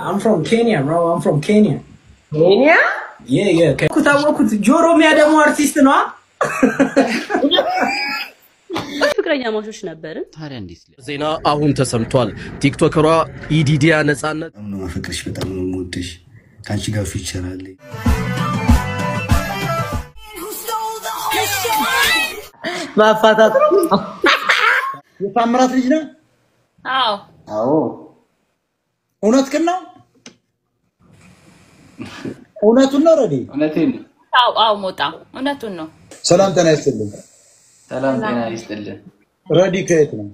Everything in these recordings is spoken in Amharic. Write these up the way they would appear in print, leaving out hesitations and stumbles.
I'm from Kenya, bro. I'm from Kenya. Kenya? Yeah. Kutawaku Joro me ademo artist no? ፍቅረኛ ማሾች ነበር ታዲያ እንዴት ዜና አሁን ተሰምቷል ቲክቶከሯ ኢዲዲያ ነጻነት ነው ፍቅርሽ በጣም ነው ሞትሽ ካንቺ ጋር ፊቸር አለ ማፋታት የታምራት ልጅ ነው አዎ እውነት ግን ነው እውነቱን ነው ረዲ እውነቴን አዎ ሞጣ እውነቱን ነው ሰላም ጤና ይስጥልኝ ሰላም ጤና ይስጥልኝ ረዲ ከየት ነው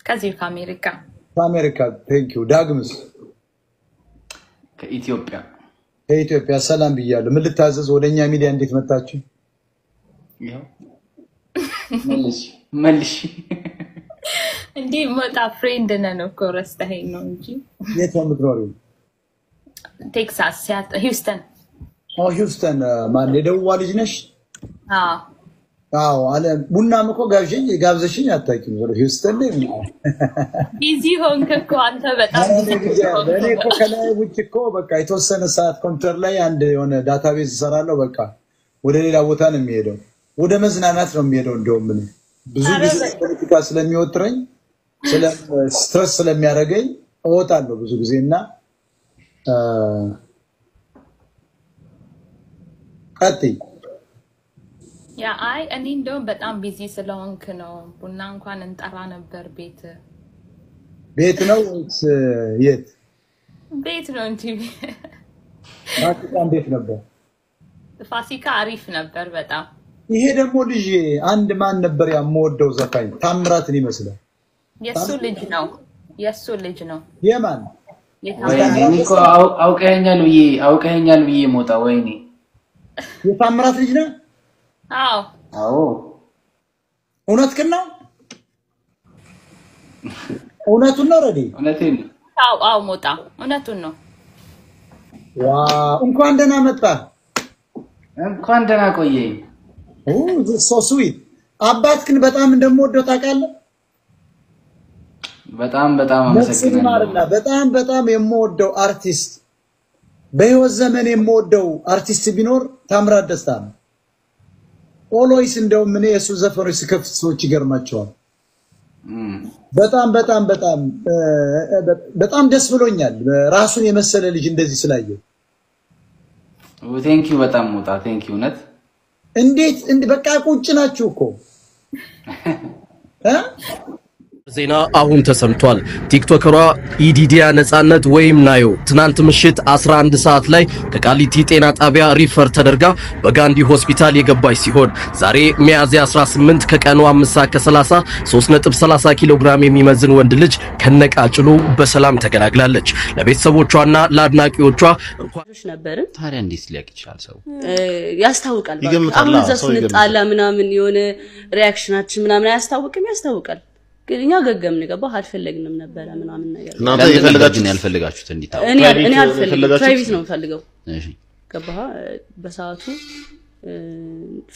ከዚህ ከአሜሪካ ቴንክ ዩ ዳግምስ ከኢትዮጵያ ሰላም ብያለሁ ምን ልታዘዝ ወደኛ ሚዲያ እንዴት መጣችሁ ያው መልሽ እንዴ ሞጣ ፍሬንድ ነን እኮ ረስተኸኝ ነው እንጂ የት ነው የምትኖሪው ቴክሳስ ሂውስተን ሂውስተን ማን የደቡብ ልጅ ነሽ አዎ አለ ቡናም እኮ ጋብዘሽኝ አታውቂም ወደ ሂውስተን ነው ቢዚ ሆንክ እኮ አንተ በጣም እኔ እኮ ከላይ ውጭ እኮ በቃ የተወሰነ ሰዓት ኮምፒውተር ላይ አንድ የሆነ ዳታቤዝ እሰራለሁ በቃ ወደ ሌላ ቦታ ነው የሚሄደው ወደ መዝናናት ነው የሚሄደው እንደውም ምን ብዙ ጊዜ ፖለቲካ ስለሚወጥረኝ ስትረስ ስለሚያደርገኝ እወጣለሁ ብዙ ጊዜና ቀጥይ ያ አይ እኔ እንደውም በጣም ቢዚ ስለሆንክ ነው ቡና እንኳን እንጠራ ነበር ቤት ነው የት ቤት ነው እንጂ ፋሲካ እንዴት ነበር ፋሲካ አሪፍ ነበር በጣም ይሄ ደግሞ ልጅ አንድ ማን ነበር ያመወደው ዘፋኝ ታምራትን ይመስላል የሱ ልጅ ነው የማን ወይኔ አውቀኸኛል ብዬ ሞጣ ወይኔ የታምራት ልጅ ነው አዎ እውነት ግን ነው እውነቱን ነው ረዲ እውነቴን አዎ ሞጣ እውነቱን ነው ዋው እንኳን ደህና ቆየኝ so sweet አባት ግን በጣም እንደምወደው ታውቃለህ በጣም አመሰግናለሁ በጣም የምወደው አርቲስት በህይወት ዘመን የምወደው አርቲስት ቢኖር ታምራት ደስታ ነው ኦሎይስ እንደውም እኔ የሱ ዘፈኖች ሲከፍት ሰዎች ይገርማቸዋል በጣም ደስ ብሎኛል ራሱን የመሰለ ልጅ እንደዚህ ስላየው ቴንክ ዩ በጣም ሞጣ ቴንክ ዩ ነት እንዴት በቃ ቁጭ ናችሁ እኮ ዜና አሁን ተሰምቷል ቲክቶከሯ ኢዲዲያ ነጻነት ወይም ናዮ ትናንት ምሽት 11 ሰዓት ላይ ከቃሊቲ ጤና ጣቢያ ሪፈር ተደርጋ በጋንዲ ሆስፒታል የገባች ሲሆን ዛሬ ሚያዝያ 18 ከቀኑ 5:30 3.30 ኪሎ ግራም የሚመዝን ወንድ ልጅ ከነቃጭሉ በሰላም ተገላግላለች ለቤተሰቦቿና ለአድናቂዎቿ እንኳን ነበር ታዲያ እንዴት ሊያቅ ይችላል ሰው ያስታውቃል አሁን ዘስን ጣላ ምናምን የሆነ ሪአክሽናችን ምናምን ያስታውቃል ግልኛ ገገምን ገባህ አልፈለግንም ነበር ምናምን ነገር እናንተ ያልፈልጋችሁት እንዲታው እኔ አልፈልግም ፕራይቬት ነው ፈልገው እሺ ገባህ በሰዓቱ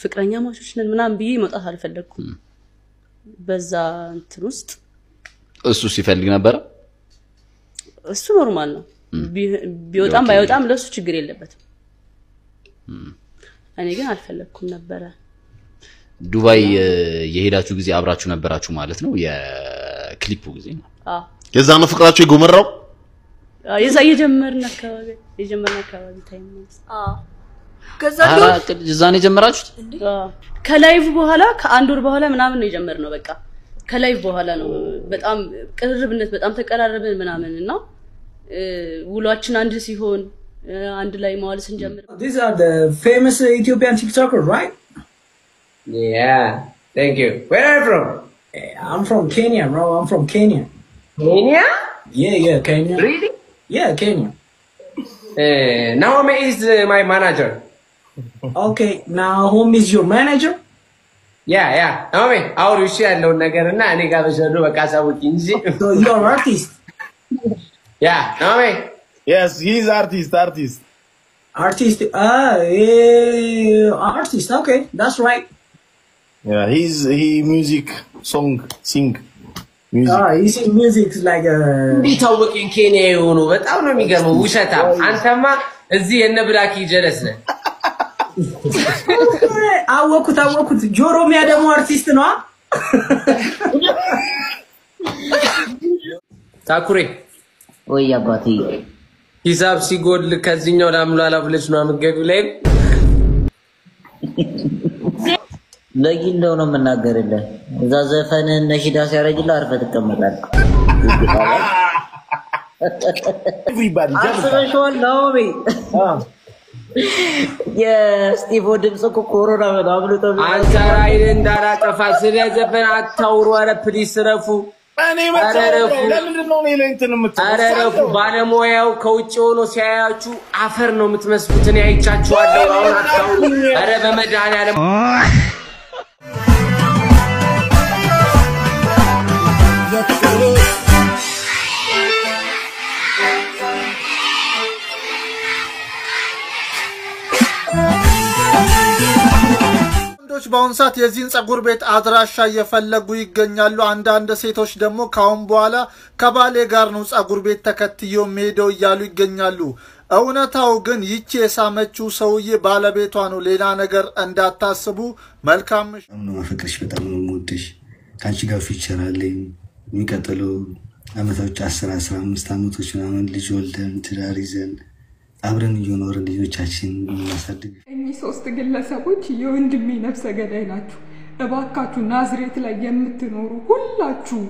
ፍቅረኛ ማቾች ነን ምናምን ብዬ መጣት አልፈለኩም በዛ እንትን ውስጥ እሱ ሲፈልግ ነበር እሱ ኖርማል ነው ቢወጣም ባይወጣም ለሱ ችግር የለበትም እኔ ግን አልፈለኩም ነበር ዱባይ የሄዳችሁ ጊዜ አብራችሁ ነበራችሁ ማለት ነው የክሊፑ ጊዜ ነው የዛ ነው ፍቅራችሁ ይጎመራው የዛ የጀመርና አካባቢ ታይም ከዛ ነው የጀመራችሁት ከላይቭ በኋላ ከአንድ ወር በኋላ ምናምን ነው የጀመርነው በቃ ከላይቭ በኋላ ነው በጣም ቅርርብነት በጣም ተቀራረብን ምናምንና ውሏችን አንድ ሲሆን አንድ ላይ መዋል ስንጀምር These are the famous Ethiopian TikTokers, right? Yeah, thank you. Where are you from? I'm from Kenya, bro. I'm from Kenya. Kenya? Yeah, Kenya. Really? Yeah, Kenya. Naomi is my manager. Okay, now whom is your manager? Yeah. Naomi, how do you say hello nagarna ani ga besadu bakasawu kinji. So you're an artist? Yeah, Naomi. Yes, he's artist. Artist. Artist. Okay, that's right. Yeah, he music song sing. music like ቢታወቅን ኬንያ የሆኑ በጣም ነው የሚገርመው ውሸታ አንተማ እዚህ የነብላኪ ጀለስ ነህ አወኩት ጆሮሚያ ደግሞ አርቲስት ነው ታኩሬ ወይ አባቴ ሂሳብ ሲጎል ከዚህኛው ላምላላ ብለሽ ነው አመገቢው ላይ ለጊንዶ ነው መናገርልህ እዛ ዘፈን ነሽዳ ሲያረጅልህ አርፈ ተቀመጣለህ everybody አስበሽዋል ናኦሚ የስቲቮ ድምጽ ኮሮና አብልጦ አንተራይ እንዳላጠፋ ስለዘፈን አታውሩ አረ ፕሊስ ረፉ እኔ መጣሁ ለምንድን ነው እኔ እንትን አረረፉ ባለሞያው ከውጭ ሆኖ ሲያያችሁ አፈር ነው የምትመስሉት እኔ አይቻችኋለሁ አሁን አታውሩ አረ በመድኃኒዓለም በአሁን ሰዓት የዚህን ጸጉር ቤት አድራሻ እየፈለጉ ይገኛሉ አንዳንድ ሴቶች ደግሞ ካሁን በኋላ ከባሌ ጋር ነው ጸጉር ቤት ተከትየው ሄደው እያሉ ይገኛሉ እውነታው ግን ይቺ የሳመችው ሰውዬ ባለቤቷ ነው ሌላ ነገር እንዳታስቡ መልካም ነው ፍቅርሽ በጣም ነው የምወድሽ ካንቺ ጋር ፊቸር አለኝ የሚቀጥለው አመታዎች 10-15 አመቶች ምናምን ልጅ ወልደን ትዳር ይዘን አብረን እየኖርን ልጆቻችን እናሳድግ እኚህ ሶስት ግለሰቦች የወንድሜ ነፍሰ ገዳይ ናችሁ እባካችሁ ናዝሬት ላይ የምትኖሩ ሁላችሁ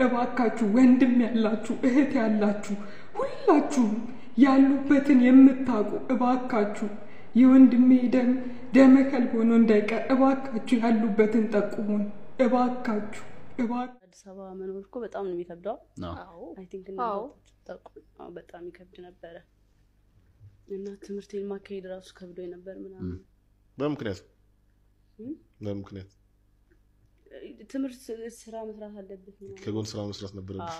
እባካችሁ ወንድም ያላችሁ እህት ያላችሁ ሁላችሁ ያሉበትን የምታውቁ እባካችሁ የወንድሜ ደም ከልብ ሆኖ እንዳይቀር እባካችሁ ያሉበትን ጠቁሙን እባካችሁ አዲስ አበባ መኖር እኮ በጣም ነው የሚከብደው አዎ አይ ቲንክ ነው በጣም ይከብድ ነበር እና ትምህርቴን ማካሄድ ራሱ ከብዶኝ ነበር ምናምን በምክንያት ትምህርት ስራ መስራት አለበት ነው ከጎን ስራ መስራት ነበርብሽ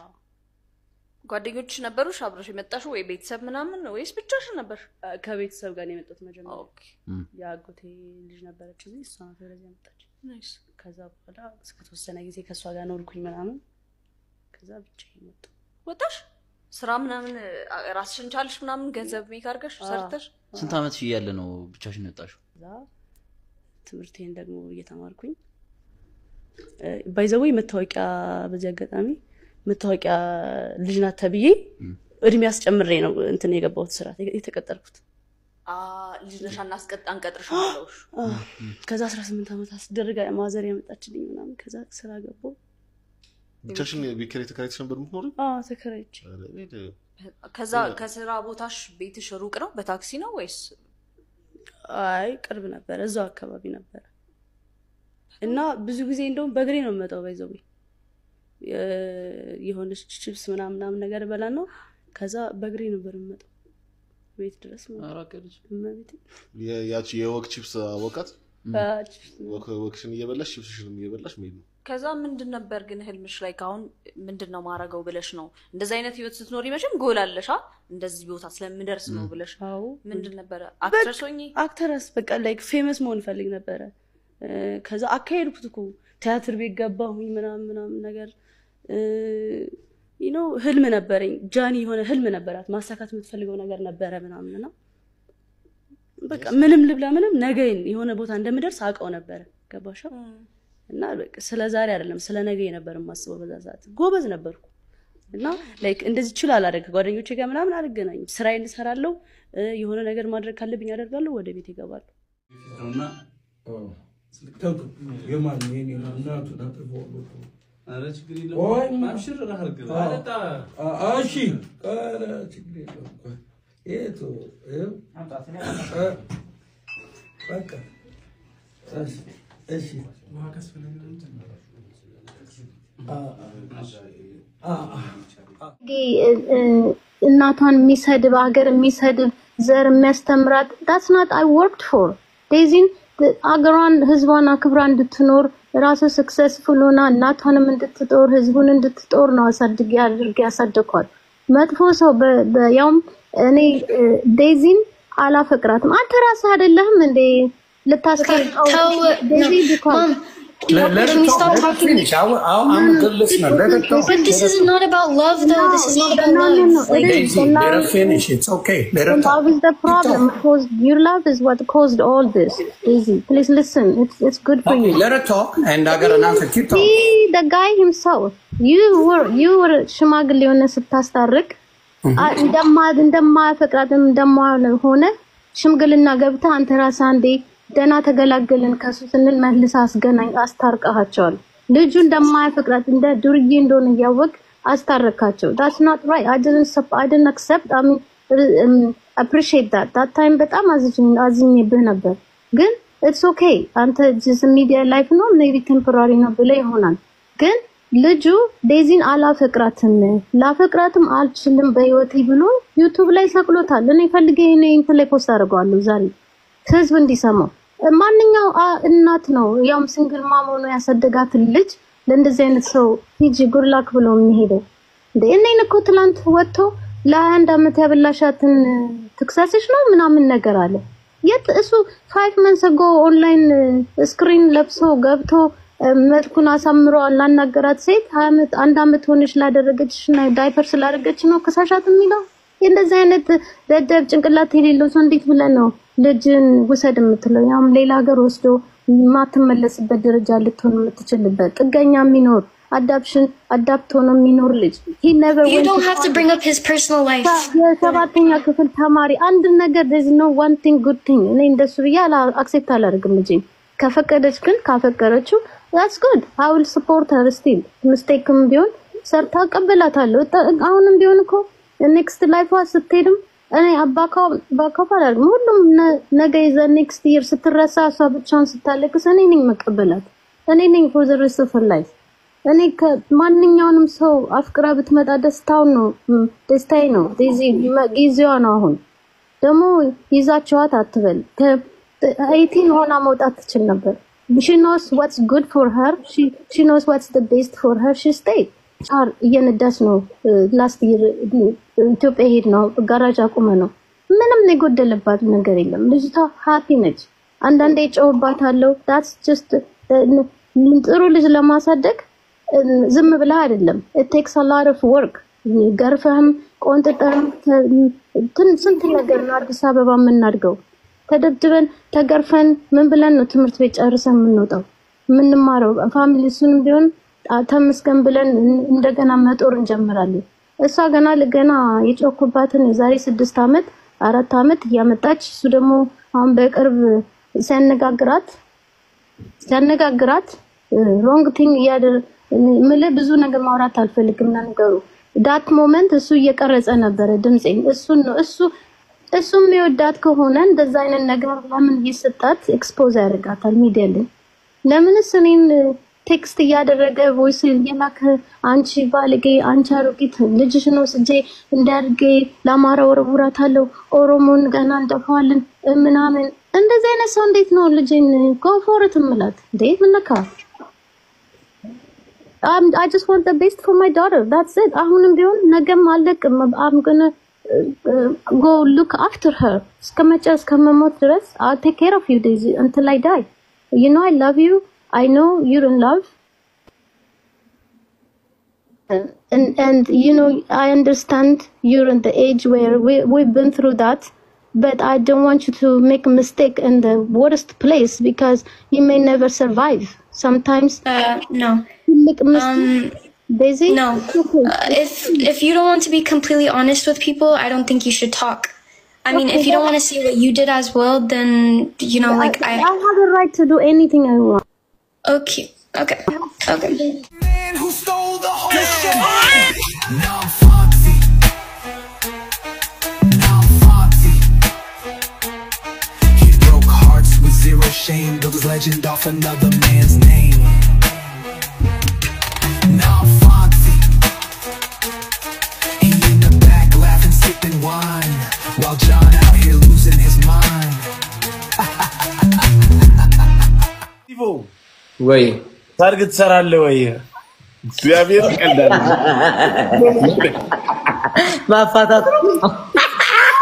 ጓደኞች ነበሩሽ አብረሽ የመጣሽው ወይ ቤተሰብ ምናምን ወይስ ብቻሽን ነበር ከቤተሰብ ጋር ነው የመጣሁት መጀመሪያ ኦኬ ያጎቴ ልጅ ነበረች እዚህ እሷ ወደዚህ መጣች ናይስ ከዛ በኋላ እስከ ተወሰነ ጊዜ ከሷ ጋር ኖርኩኝ ምናምን ከዛ ብቻዬን መጣሁ ወጣሽ ስራ ምናምን ራስሽን ቻልሽ ምናምን ገንዘብ ሜክ አድርገሽ ሰርተሽ ስንት አመት ይያለ ነው ብቻሽን ወጣሽው ከዛ ትምህርቴን ደግሞ እየተማርኩኝ ባይዘው መታወቂያ በዚህ አጋጣሚ መታወቂያ ልጅ ናት ተብዬ እድሜ አስጨምሬ ነው እንትን የገባሁት ስራ የተቀጠርኩት ልጅ ነሽ አንቀጥርሽ ማለውሽ ከዛ 18 አመት አስደረጋ ማዘር ያመጣችልኝ ምናምን ከዛ ስራ ገባሁ ብቻሽን ቢከሬ ተከራይተሽ ነበር የምትኖሪው ተከራይቼ ከዛ ከስራ ቦታሽ ቤትሽ ሩቅ ነው በታክሲ ነው ወይስ አይ ቅርብ ነበር እዛው አካባቢ ነበር እና ብዙ ጊዜ እንደውም በእግሬ ነው የምመጣው ባይዘው የሆነ ቺፕስ ምናምን ነገር በላ ነው ከዛ በእግሬ ነበር የምመጣው ቤት ድረስ ነው አራቀልሽ ማለት ያቺ የወክ ቺፕስ አወቃት ወክሽን እየበላሽ ቺፕስሽንም እየበላሽ ምን ነው ከዛ ምንድን ነበር ግን ህልምሽ ላይ ካሁን ምንድነው ማረጋው ብለሽ ነው እንደዛ አይነት ህይወት ስትኖሪ መቼም ጎል አለሽ እንደዚህ ቦታ ስለምደርስ ነው ብለሽ ምንድን ነበር አክትረስ ሆኚ አክትረስ በቃ ላይክ ፌመስ መሆን ፈልግ ነበር ከዛ አካሄድኩት እኮ ቲያትር ቤት ገባሁኝ ምናምን ነገር ህልም ነበረኝ ጃኒ የሆነ ህልም ነበራት ማሳካት የምትፈልገው ነገር ነበረ ምናምንና በቃ ምንም ልብላ ምንም ነገን የሆነ ቦታ እንደምደርስ አውቀው ነበር ገባሽ እና በቃ ስለዛሬ አይደለም ስለነገ ነበር ማስበው በዛ ሰዓት ጎበዝ ነበርኩ እና ላይክ እንደዚህ ይችላል አደረገ ጓደኞቼ ጋር ምናምን አልገናኝም ስራዬን እሰራለሁ የሆነ ነገር ማድረግ ካለብኝ አደርጋለሁ ወደ ቤት ይገባሉ እና ስልክተው የማን የኔ እናቱ ናጥፎ አረ ችግር የለም ወይ ማብሽር ረህርግ አለታ እሺ አረ ችግር የለም ኤቶ በቃ እሺ ማከስ ፈለግን እናቷን የሚሰድብ ሀገር የሚሰድብ ዘር የሚያስተምራት that's not I worked for ዴዚን አገሯን ህዝቧን አክብራ እንድትኖር ራሱ ሰክሰስፉል ሆና እናቷንም እንድትጦር ህዝቡን እንድትጦር ነው አሳድጌ አድርጌ ያሳደኳት መጥፎ ሰው በያውም እኔ ዴዚን አላፈቅራትም አንተ ራስህ አይደለህም እንዴ ልታስቀርጠው ዴዚ ቢኮዝ Can we stop talking? Finish. I'm a good listener. Let her talk. But this is not about love, though. This is not about love. No. Daisy, let her finish. It's okay. Let her talk. Love is the problem. Because your love is what caused all this. Daisy, please listen. It's good for you. Let her talk, and I got an answer. Keep talking. See, the guy himself. You were ሽማግሌ ሆነ ስታስታርቅ እንደማፈቅራትም እንደማሆነ ሽምግልና ገብተህ አንተ ራስህ አንዴ ደና ተገላገልን ከሱ ስንል መልስ አስገናኝ አስታርቀሃቸዋል። ልጁ እንደማያፈቅራት እንደ ዱርዬ እንደሆነ ያወቅ አስታረካቸው. That's not right. I didn't accept. I mean appreciate that time በጣም አዝኜብህ ነበር. ግን it's okay. አንተ just media life ነው maybe temporary ነው ብለ ይሆናል. ግን ልጁ ዴዚን አላፈቅራትም ላፈቅራትም አልችልም በህይወቴ ብሎ ዩቲዩብ ላይ ሰቅሎታል። እኔ ፈልጌ እንትን ላይ ፖስት አድርገዋለሁ ዛሬ ህዝብ እንዲሰማው። ማንኛው እናት ነው ያም ሲንግል ማም ሆኖ ያሳደጋት ልጅ ለእንደዚህ አይነት ሰው ሂጂ ጉርላክ ብሎ የሚሄደው እኔን እኮ ትላንት ወጥቶ ለ21 አመት ያበላሻትን ትክሳስሽ ነው ምናምን ነገር አለ። የት እሱ 5 months ago ኦንላይን ስክሪን ለብሶ ገብቶ መልኩን አሳምሮ አላናገራት ሴት 1 አመት ሆነሽ ላደረገችና ዳይፐር ስላደረገች ነው ከሳሻት የሚለው። እንደዚህ አይነት ደደብ ጭንቅላት የሌለው ሰው እንዴት ብለን ነው ልጅን ውሰድ የምትለው? ያም ሌላ ሀገር ወስዶ ማትመለስበት ደረጃ ልትሆን የምትችልበት ጥገኛ የሚኖር አዳፕት ሆኖ የሚኖር ልጅ he never you don't have to bring up his personal life. የሰባተኛ ክፍል ተማሪ አንድ ነገር there's no one thing good thing እኔ እንደሱ ብያላ አክሴፕት አላደርግም እንጂ ከፈቀደች ግን ካፈቀረችው that's good. I will support her still. ሚስቴክም ቢሆን ሰርታ ቀበላታለሁ። አሁንም ቢሆን እኮ next life ስትሄድም እኔ ባካፋላል ሁሉም ነገ ይዘ next year ስትረሳ እሷ ብቻን ስታለቅስ እኔ ነኝ መቀበላት። እኔ ነኝ for the rest of her life. እኔ ከማንኛውንም ሰው አፍቅራ ብትመጣ ደስታው ነው ደስታዬ ነው። ጊዜዋ ነው። አሁን ደግሞ ይዛቸዋት አትበል። 18 ሆና መውጣት ትችል ነበር። she knows what's good for her. She knows what's the best for her. She stayed. እየነዳች ነው ላስት ይር ኢትዮጵያ ሄድ ነው ጋራጅ አቁመ ነው ምንም የጎደለባት ነገር የለም። ልጅቷ ሃፒ ነች። አንዳንዴ ጨውባታለሁ። that's just ጥሩ ልጅ ለማሳደግ ዝም ብላ አይደለም። it takes a lot of work. ገርፈህም ቆንጥጠህም ስንት ነገር ነው አዲስ አበባ የምናድገው። ተደብድበን ተገርፈን ምን ብለን ነው ትምህርት ቤት ጨርሰን የምንወጣው የምንማረው? ፋሚሊ እሱንም ቢሆን ተመስገን ብለን እንደገና መጦር እንጀምራለን። እሷ ገና የጮኩባትን የዛሬ 6 አመት 4 አመት ያመጣች እሱ ደግሞ አሁን በቅርብ ሲያነጋግራት ሮንግ ቲንግ ብዙ ነገር ማውራት አልፈልግም ነገሩ ዳት ሞመንት እሱ እየቀረጸ ነበር ድምጼን እሱም የሚወዳት ከሆነ እንደዛ አይነት ነገር ለምን ይስጣት ኤክስፖዝ ያደርጋታል ሚዲያ ላይ? ለምንስ እኔን ቴክስት ያደረገ ቮይስ የላከ አንቺ ባለጌ አንቺ አሮጊት ልጅሽ ነው ስጄ እንዳርጌ ለማራ ወርውራታለሁ ኦሮሞን ገና እንደፋለን ምናምን እንደዛ አይነት ሰው እንዴት ነው ልጅን ኮንፎርት ምላት እንዴ? ምንካ I just want the best for my daughter. That's it. አሁንም ቢሆን ነገም አለቅም I'm gonna go look after her. እስከመሞት ድረስ I'll take care of you Daisy until I die. You know I love you. I know you're in love. And you know I understand you're in the age where we've been through that. But I don't want you to make a mistake in the worst place because you may never survive. Sometimes no. Daisy? No. If you don't want to be completely honest with people, I don't think you should talk. I mean, if you don't want to see what you did as well, then you know, like I have the right to do anything I want. Okay. Man who stole the whole shit. Now I'm Foxy. He broke hearts with zero shame, built his legend off another man's name. Now I'm Foxy. He in the back laughing, sipping wine, while John out here losing his mind. ወይ ታርግ ትሰራለህ ወይ? እግዚአብሔር ቀልዳል ማፋታት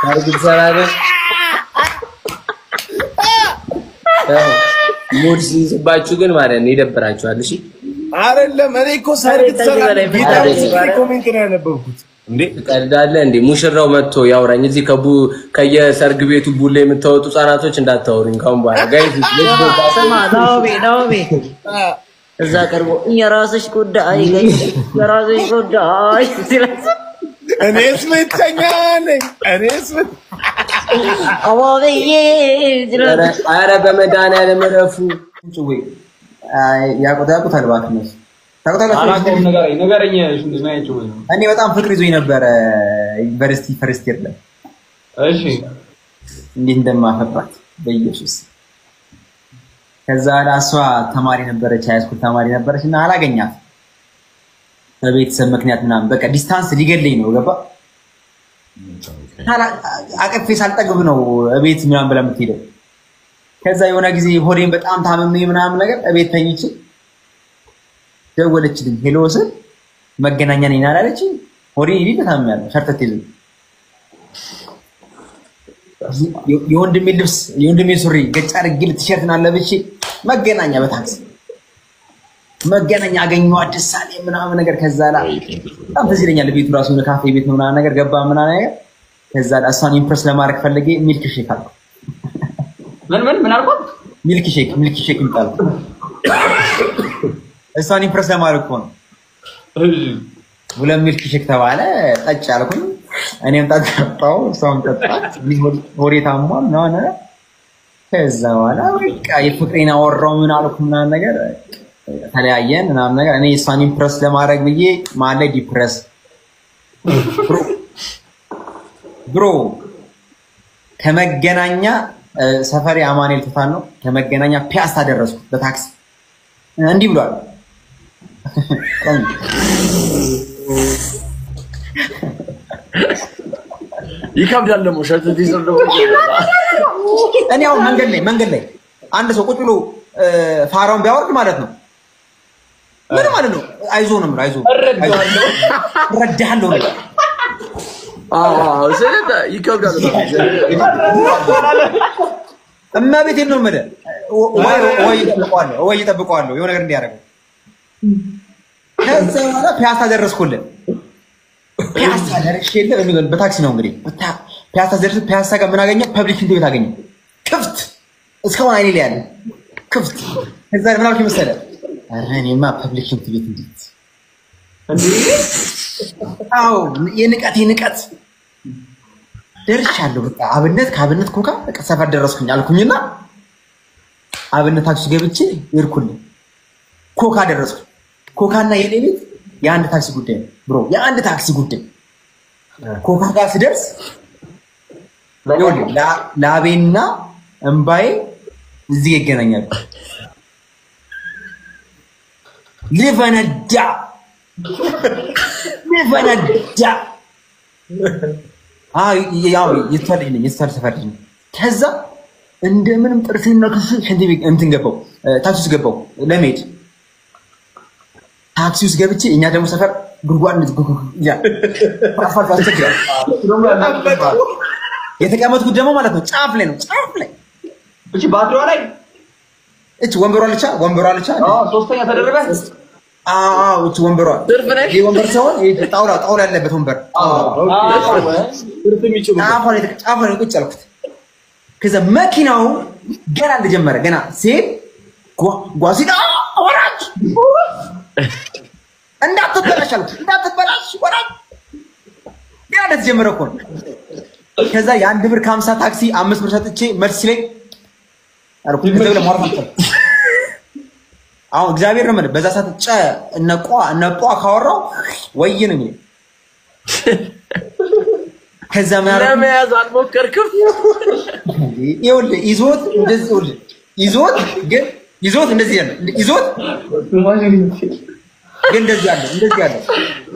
ታርግ ትሰራለህ? ሙድ ሲይዝባችሁ ግን ማለት ነው ይደብራችኋል። እሺ አይደለም እኔ እኮ ሰርግ ትሰራለህ ጌታ ኮሜንት ነው ያነበብኩት። እንዴ ቀልዳለ እንዴ ሙሽራው መጥቶ ያውራኝ እዚህ ከየሰርግ ቤቱ ቡሌ የምታወጡ ህጻናቶች እንዳታወሩኝ ካሁን በኋላ ጋይስ ሰማ ናውቤ እዛ ቀርቦ የራስሽ ጉዳይ ጋይስ የራስሽ ጉዳይ እኔስ ምተኛ ነኝ እኔስ አዋበዬ ኧረ በመድኃኒዓለም እረፉ ወይ ያቆታል እባክህ እኔ በጣም ፍቅር ይዞኝ ነበር ዩኒቨርሲቲ ፈርስት ይር ላይ እሺ እንዴት እንደማፈቅራት በኢየሱስ ከዛ ራሷ ተማሪ ነበረች ሃይስኩል ተማሪ ነበረች እና አላገኛት በቤተሰብ ምክንያት ምናምን በቃ ዲስታንስ ሊገለኝ ነው ገባ አቀፌ ሳልጠግብ ነው እቤት ምናምን ብላ የምትሄደው ከዛ የሆነ ጊዜ ሆዴን በጣም ታመመኝ ምናምን ነገር እቤት ተኝቼ ደወለችልኝ ሄሎ ስል መገናኛ ነኝ አላለች ሆዴን ይልቅ ታምኛለሁ ሸርተት ይዘኝ የወንድሜ ሱሪ ገጭ አድርጌ ቲሸርትን አለብቼ መገናኛ በታክሲ መገናኛ አገኘሁ አዲስ ሳሌ ምናምን ነገር ከዛ ላ በጣም ትዝ ይለኛል ቤቱ ራሱ ነው ካፌ ቤት ነው ምናምን ነገር ገባ ምናምን ነገር ከዛ ላ እሷን ኢምፕረስ ለማድረግ ፈልጌ ሚልክ ሼክ አልኩ ምን አልኩት ሚልክ ሼክ ይባላል እሷን ኢምፕረስ ለማድረግ እኮ ነው ሁለት ሚልክ ሼክ ተባለ ጠጭ አልኩኝ እኔም ጠጣሁ እሷም ጠጣች ሆዴ ታሟል ምናምን ነገር ከዛ በኋላ በቃ የፍቅሬን አወራሁ ምን አልኩ ምናምን ነገር ተለያየን ምናምን ነገር እኔ እሷን ኢምፕረስ ለማድረግ ብዬ መሀል ላይ ዲፕረስ ብሮ ከመገናኛ ሰፈሬ አማኑኤል ተፋን ነው ከመገናኛ ፒያሳ ደረስኩ በታክሲ እንዲህ ብሏል ይከብዳል ደግሞ ሸርተት ይዘለው እኔ አሁን መንገድ ላይ አንድ ሰው ቁጭ ብሎ ፋራውን ቢያወርድ ማለት ነው ምን ማለት ነው አይዞህ ነው ማለት አይዞህ እረዳለሁ ስለዚህ ይከብዳል እማቤቴ ነው መደ ወይ ይጠብቀዋለሁ የሆነ ነገር እንዲያደርገው ከዛ በኋላ ፒያሳ ደረስኩልህ ፒያሳ ደርሼልህ የሚገርም በታክሲ ነው እንግዲህ ፒያሳ ደርሼ ፒያሳ ጋር ምን አገኘ ፐብሊክ እንትን ቤት አገኘ ክፍት እስካሁን አይኔ ላይ ያለ ክፍት ከዛ ምን አልኩኝ መሰለህ ኧረ እኔማ ፐብሊክ እንትን ቤት እንዴት አዎ የንቀት ደርሻለሁ በቃ ከአብነት ኮካ በቃ ሰፈር ደረስኩኝ አልኩኝና አብነት ታክሲ ገብቼ ይርኩልኝ ኮካ ደረስኩ ኮካና የኔ ቤት የአንድ ታክሲ ጉዳይ ብሮ የአንድ ታክሲ ጉዳይ ኮካ ጋር ስደርስ ላቤና እንባዬ እዚህ ይገናኛሉ ልፈነዳ ያው ይተል ሰፈር ከዛ እንደምንም ጥርሴና ክስ ሽንት ቤት እንትን ገባው ታክሲ ውስጥ ገባው ለመሄድ ታክሲ ውስጥ ገብቼ እኛ ደግሞ ሰፈር ጉርጓድ አስፋልት አስቸግሯል የተቀመጥኩት ደግሞ ማለት ነው ጫፍ ላይ እቺ ባትሪዋ ላይ እቺ ወንበሯ ልቻ ሶስተኛ ተደረበ እቺ ወንበሯ ይሄ ወንበር ሳይሆን ይሄ ጣውላ ያለበት ወንበር ጫፍ ላይ ቁጭ አልኩት ከዛ መኪናው ገና እንደጀመረ ገና ሲሄድ ጓሲዳ ወራጅ እንዳትበላሽ ወራጅ ገና እንደተጀመረ እኮ ከዛ የአንድ ብር ከ50 ታክሲ 5 ብር ሰጥቼ መልስ ላይ አልኩ ከዛ ለማውራት አሁን እግዚአብሔር ነው ማለት በዛ ሰዓት እነቋ ካወራው ወይን ነው ከዛ ለመያዝ አልሞከርክም ይኸውልህ ይዞት እንደዚህ ያለ ግን እንደዚህ ያለ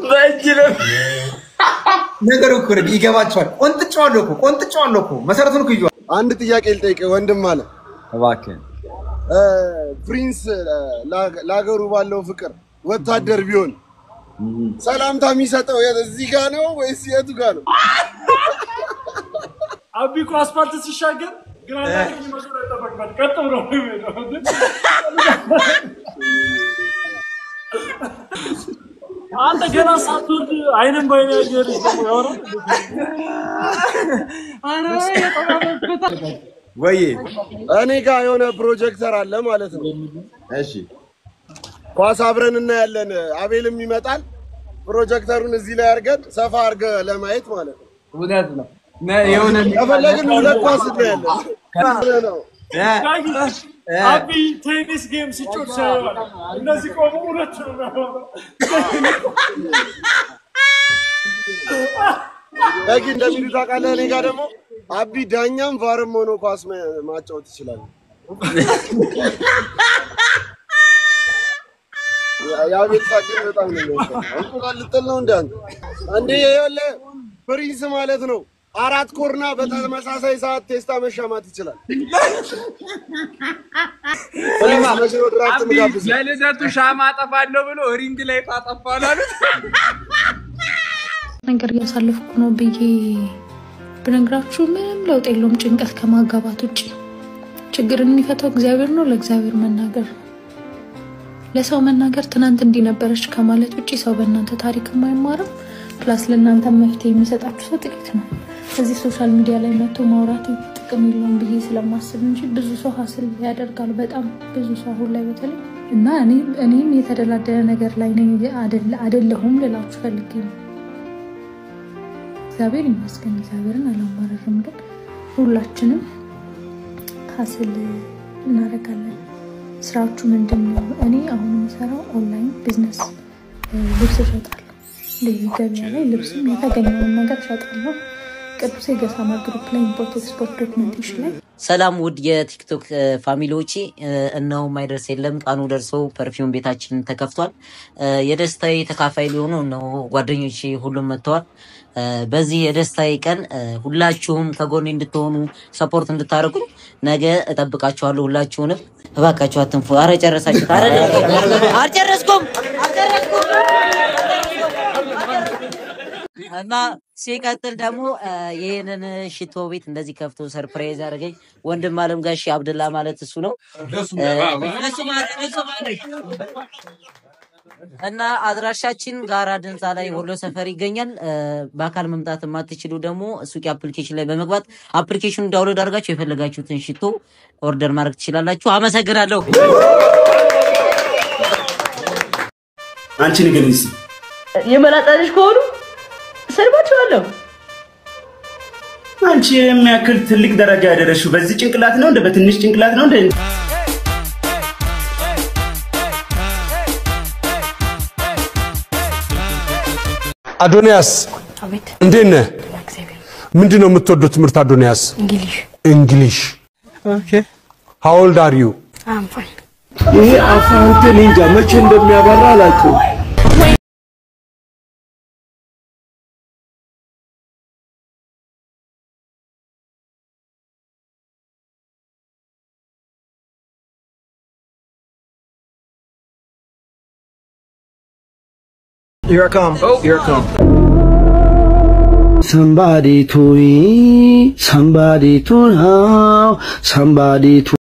በእጅለም ነገሩ እኮ ነው ይገባቸዋል ቆንጥጫዋለሁ እኮ መሰረቱን እኮ ይዟል አንድ ጥያቄ ልጠይቅህ ወንድም አለ እባክህ ፕሪንስ ለሀገሩ ባለው ፍቅር ወታደር ቢሆን ሰላምታ የሚሰጠው እዚህ ጋር ነው ወይስ የቱ ጋር ነው? አቢኮ አስፋልት ሲሻገር አንተ ገና ሳትወርድ አይንም ባይኔ ያገርሽ ደግሞ ያወራል ወይ እኔ ጋር የሆነ ፕሮጀክተር አለ ማለት ነው እሺ ኳስ አብረን እናያለን አቤልም ይመጣል ፕሮጀክተሩን እዚህ ላይ አድርገን ሰፋ አድርገ ለማየት ማለት ነው እውነት ነው የሆነ ከፈለግን ሁለት ኳስ እናያለን አቢ ቴኒስ ጌም ሲጮት ሳይሆን እነዚህ ቆሞ ሁለት ነው በቂ እንደሚሉ ታውቃለህ እኔ ጋር ደግሞ አቢ ዳኛም ቫርም ሆኖ ኳስ ማጫወት ይችላል ያቤት ሳግን በጣም ነው እንቁላል ልጥል ነው እንዴ ይኸውልህ ፕሪንስ ማለት ነው አራት ኮርና በተመሳሳይ ሰዓት ቴስታ መሻማት ይችላል ለልደቱ ሻማ አጠፋለሁ ብሎ ሪንግ ላይ ታጠፋል አሉት ነገር ያሳልፍኩ ነው ብዬ ብነግራችሁ ምንም ለውጥ የለውም ጭንቀት ከማጋባት ውጪ ችግርን የሚፈታው እግዚአብሔር ነው ለእግዚአብሔር መናገር ለሰው መናገር ትናንት እንዲነበረች ከማለት ውጪ ሰው በእናንተ ታሪክ የማይማረው ፕላስ ለእናንተ መፍትሄ የሚሰጣችሁ ሰው ጥቂት ነው እዚህ ሶሻል ሚዲያ ላይ መጥቶ ማውራት ጥቅም የለውም ብዬ ስለማስብ እንጂ ብዙ ሰው ሀስል ያደርጋል በጣም ብዙ ሰው ሁሉ ላይ በተለይ እና እኔም የተደላደለ ነገር ላይ ነኝ አይደለሁም ልላችሁ ፈልጌ ነው እግዚአብሔር ይመስገን እግዚአብሔርን አላማረርም ግን ሁላችንም ሀስል እናደርጋለን ስራችሁ ምንድነው እኔ አሁን የምሰራው ኦንላይን ቢዝነስ ልብስ እሸጣለሁ ለገበያ ላይ ልብስም የተገኘውን ነገር እሸጣለሁ ቅዱስ የገሳማ ግሩፕ ላይ ኢምፖርት ኤክስፖርት ዶክመንቴሽን ላይ ሰላም ውድ የቲክቶክ ፋሚሊዎቼ እነሆ ማይደርስ የለም ቃኑ ደርሶ ፐርፊውም ቤታችን ተከፍቷል የደስታዬ ተካፋይ ሊሆኑ ነው ጓደኞቼ ሁሉም መጥተዋል በዚህ የደስታዬ ቀን ሁላችሁም ከጎኔ እንድትሆኑ ሰፖርት እንድታደርጉ ነገ እጠብቃችኋለሁ ሁላችሁንም እባካችሁ አትንፉ አረ ጨረሳችሁ አልጨረስኩም እና ሲቀጥል ደግሞ ይሄንን ሽቶ ቤት እንደዚህ ከፍቶ ሰርፕራይዝ አድርገኝ ወንድም አለም ጋሽ አብደላ ማለት እሱ ነው እና አድራሻችን ጋራ ድንጻ ላይ ወሎ ሰፈር ይገኛል በአካል መምጣት የማትችሉ ደግሞ ሱቂ አፕሊኬሽን ላይ በመግባት አፕሊኬሽኑን ዳውንሎድ አድርጋችሁ የፈለጋችሁትን ሽቶ ኦርደር ማድረግ ትችላላችሁ አመሰግናለሁ አንቺ ንገሪኝ የመላጣልሽ ከሆኑ ሰርባችኋለሁ አንቺ የሚያክል ትልቅ ደረጃ ያደረሽው በዚህ ጭንቅላት ነው እንደ በትንሽ ጭንቅላት ነው እንደ አዶንያስ እንዴት ነህ ምንድነው የምትወደው ትምህርት አዶንያስ እንግሊሽ ኦኬ how old are you I'm fine ይሄ አፋንተ ሊንጋ መቼ እንደሚያበራ አላውቅም Here I come. Oh. Here I come. Somebody to me, somebody to now, somebody to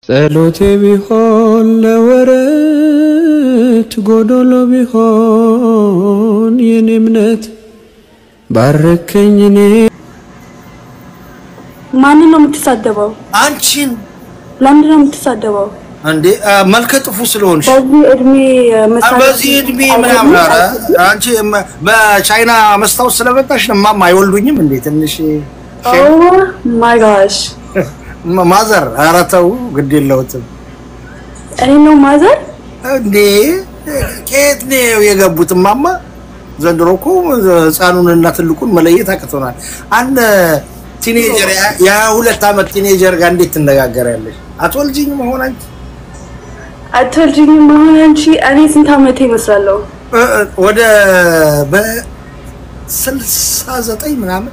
ጸሎቴ ቢሆን ለወረት ጎዶሎ ቢሆን የኔ እምነት ባረከኝ እኔ ማንን ነው የምትሳደበው? አንቺን። ለምንድን ነው የምትሳደበው? እንዴ መልከ ጥፉ ስለሆንሽ በዚህ እድሜ ምናምን ኧረ አንቺ በቻይና መስታወት ስለመጣሽ ነው ማማ አይወልዱኝም እንዴ ትንሽ ማይ ጋሽ ማዘር ኧረ ተው ግድ የለውትም እኔ ነው ማዘር እንዴ ከየት ነው የገቡት ማማ ዘንድሮ እኮ ህፃኑንና ትልቁን መለየት አቅቶናል አንድ ቲኔጀር ያ 2 አመት ቲኔጀር ጋር እንዴት ትነጋገራለሽ አትወልጂኝም ሆነ አንቺ አትወልጂኝም ሆነ አንቺ እኔ ስንት አመት ይመስላለሁ ወደ በ69 ምናምን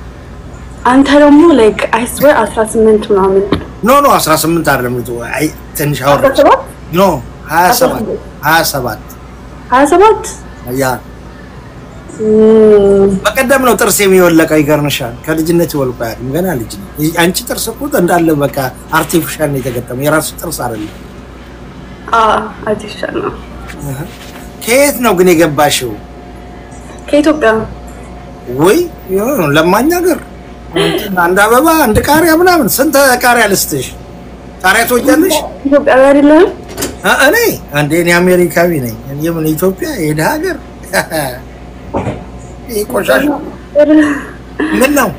አንተ ደግሞ like I swear 18 ምናምን ኖ 18 አይደለም አይ ትንሽ አወራ ኖ 27 ያ በቀደም ነው ጥርስ የሚወለቀው ይገርምሻል ከልጅነት ይወልቃል ገና ልጅ ነው አንቺ ጥርስ እኮ እንዳለ በቃ አርቲፊሻል ነው የተገጠመው የራሱ ጥርስ አይደለም አርቲፊሻል ነው ከየት ነው ግን የገባሽው ከኢትዮጵያ ወይ ለማኛ ሀገር አንድ አበባ አንድ ቃሪያ ምናምን ስንት ቃሪያ ልስጥሽ ቃሪያ ትወጃለሽ ኢትዮጵያ አይደለም እኔ አንዴ እኔ አሜሪካዊ ነኝ እኔ ምን ኢትዮጵያ የዳ ሀገር ይቆሻሽ ምን ነው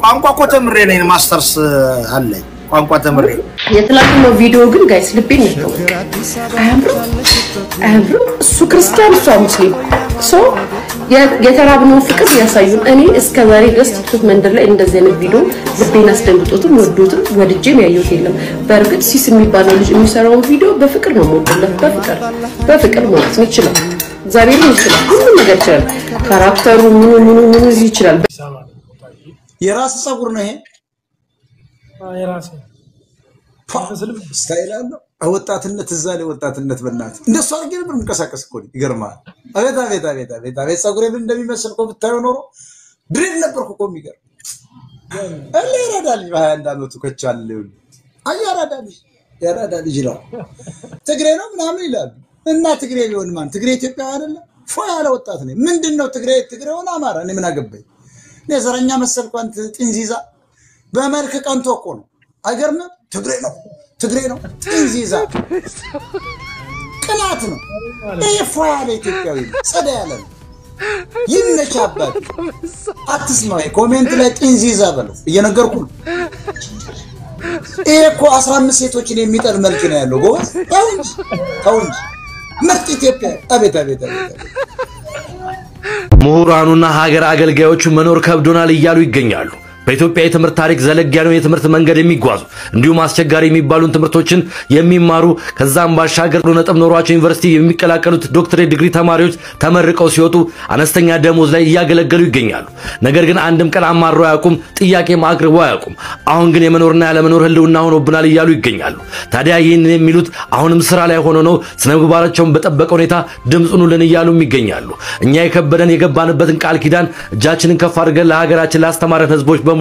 ቋንቋ እኮ ተምሬ ነኝ ማስተርስ አለኝ ቋንቋ ተምሬ የትላንትናው ቪዲዮ ግን ጋይስ ልቤን ነው አያምሩ እሱ ክርስቲያን እሱ ሙስሊም ሶ የተራብነው ፍቅር ያሳዩን እኔ እስከ ዛሬ ድረስ ቲክቶክ መንደር ላይ እንደዚህ አይነት ቪዲዮ ልቤን አስደንግጦትም ወዶትም ወድጄም ያየሁት የለም በእርግጥ ሲስ የሚባለው ልጅ የሚሰራው ቪዲዮ በፍቅር ነው ሞደለት በፍቅር ማለት ነው ይችላል እግዚአብሔር ይችላል ሁሉ ነገር ይችላል ካራክተሩ ምኑ ይችላል የራስ ጸጉር ነው ይሄ የራስ ስታይል አለው ወጣትነት እዛ ላይ ወጣትነት በእናት እንደሱ አድርጌ ነበር እንቀሳቀስ እኮ ይገርማል አቤት ጸጉሬን እንደሚመስል እኮ ብታየው ኖሮ ድሬድ ነበርኩ እኮ የሚገርም እኔ ያራዳል በ21 አመቱ ከቻለ ያራዳል ይላል ትግሬ ነው ምናምን ይላል እና ትግሬ ቢሆን ማን ትግሬ ኢትዮጵያ አይደለም ፎ ያለ ወጣት ነው ምንድነው ትግሬ ሆነ አማራ እኔ ምን አገባኝ ለዘረኛ መሰልኩ አንተ ጥንዚዛ በመልክ ቀንቶ እኮ ነው አይገርምም ትግሬ ነው ጥንዚዛ ቅናት ነው ይሄ ፎ ያለ ኢትዮጵያዊ ጸዳ ያለ ይመቻበት አትስማው ኮሜንት ላይ ጥንዚዛ በለው እየነገርኩ ነው ይሄ እኮ 15 ሴቶችን የሚጠል መልክ ነው ያለው ጎበዝ ታው እንጂ ምርጥ ኢትዮጵያ አቤት ምሁራኑና ሀገር አገልጋዮቹ መኖር ከብዶናል እያሉ ይገኛሉ በኢትዮጵያ የትምህርት ታሪክ ዘለግ ያለው የትምህርት መንገድ የሚጓዙ እንዲሁም አስቸጋሪ የሚባሉን ትምህርቶችን የሚማሩ ከዛም ባሻገር ነጥብ ኖሯቸው ዩኒቨርሲቲ የሚቀላቀሉት ዶክተሬት ዲግሪ ተማሪዎች ተመርቀው ሲወጡ አነስተኛ ደሞዝ ላይ እያገለገሉ ይገኛሉ ነገር ግን አንድም ቀን አማሮ አያውቁም ጥያቄም አቅርበው አያውቁም አሁን ግን የመኖርና ያለመኖር ህልውና ሆኖብናል እያሉ ይገኛሉ ታዲያ ይህንን የሚሉት አሁንም ስራ ላይ ሆኖ ነው ስነምግባራቸውን በጠበቀ ሁኔታ ድምጹኑልን እያሉ ይገኛሉ እኛ የከበደን የገባንበትን ቃል ኪዳን እጃችንን ከፍ አድርገን ለሀገራችን ላስተማረን ህዝቦች በሙሉ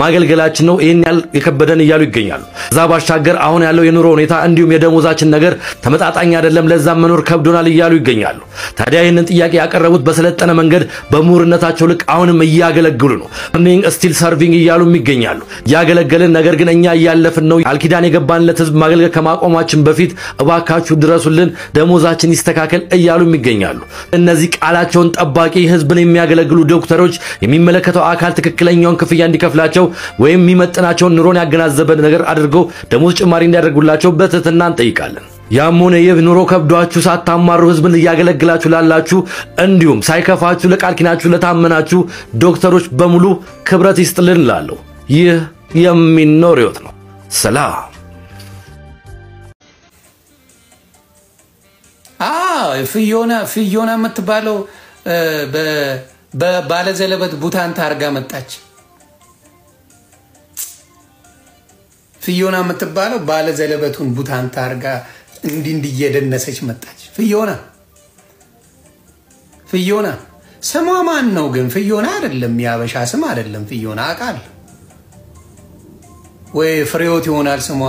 ማገልገላችን ነው ይሄን ያል የከበደን እያሉ ይገኛሉ እዛ ባሻገር አሁን ያለው የኑሮ ሁኔታ እንዲሁም የደሞዛችን ነገር ተመጣጣኝ አይደለም ለዛም መኖር ከብዶናል እያሉ ይገኛሉ ታዲያ ይሄንን ጥያቄ ያቀረቡት በሰለጠነ መንገድ በምሁርነታቸው ልክ አሁንም እያገለግሉ ነው earning still serving እያሉ ይገኛሉ ያገለገልን ነገር ግን እኛ እያለፍን ነው አልኪዳን የገባንለት ህዝብ ማገልገል ከማቆማችን በፊት እባካችሁ ድረሱልን ደሞዛችን ይስተካከል እያሉ ይገኛሉ እነዚህ ቃላቸውን ጠባቂ ህዝብን የሚያገለግሉ ዶክተሮች የሚመለከተው አካል ትክክለኛውን ክፍያ እንዲከፍላቸው ወይም የሚመጥናቸውን ኑሮን ያገናዘበ ነገር አድርገው ደሞዝ ጭማሪ እንዲያደርጉላቸው በትህትና እንጠይቃለን ያሞነ የኑሮ ከብዷችሁ ሳታማሩ ህዝብን እያገለግላችሁ ላላችሁ እንዲሁም ሳይከፋችሁ ለቃልኪናችሁ ለታመናችሁ ዶክተሮች በሙሉ ክብረት ይስጥልን ላለው ይህ የሚኖር ህይወት ነው ሰላም ፍዮና የምትባለው በባለዘለበት ቡታን ታርጋ መጣች ፍዮና የምትባለው ባለዘለበቱን ቡታን ታርጋ እንዲየደነሰች መጣች ፍዮና ስሟ ማን ነው ግን ፍዮና አይደለም ያበሻ ስም አይደለም ፍዮና አቃል ወይ ፍሬዎት ይሆናል ስሟ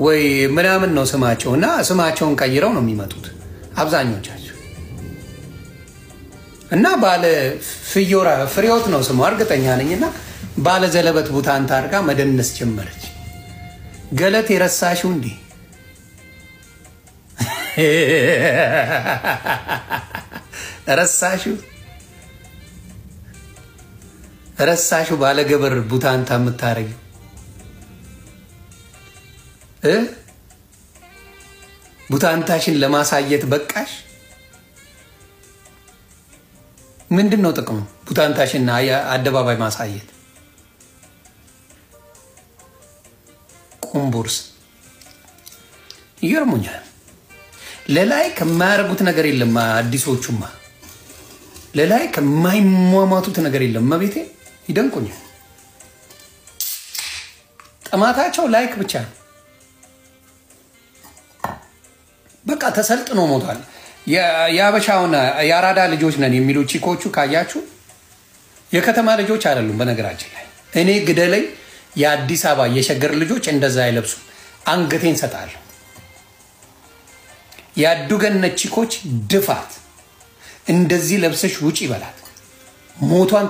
ወይ ምናምን ነው ስማቸውና ስማቸውን ቀይረው ነው የሚመጡት አብዛኞቻቸው እና ባለ ፍዮራ ፍሬዎት ነው ስሟ እርግጠኛ ነኝና ባለ ዘለበት ቡታን ታርጋ መደነስ ጀመረች። ገለት የረሳሽው እንዴ? ረሳሽው ባለ ገበር ቡታን ታምታረጊ ቡታንታሽን ለማሳየት በቃሽ። ምንድነው ጥቅሙ? ቡታንታሽን አደባባይ ማሳየት ቁምቡርስ ይገርሙኛል። ለላይ ከማያረጉት ነገር የለም። አዲሶቹማ ለላይ ከማይሟሟቱት ነገር የለም። መቤቴ ይደንቁኛል። ጥማታቸው ላይክ ብቻ ነው። በቃ ተሰልጥኖ ሞቷል። የአበሻውን የአራዳ ልጆች ነን የሚሉ ቺኮቹ ካያችሁ የከተማ ልጆች አይደሉም። በነገራችን ላይ እኔ ግደለኝ የአዲስ አበባ የሸገር ልጆች እንደዛ አይለብሱም። አንገቴን ሰጣለሁ። ያዱገነት ቺኮች ድፋት እንደዚህ ለብሰሽ ውጪ ይበላት ሞቷን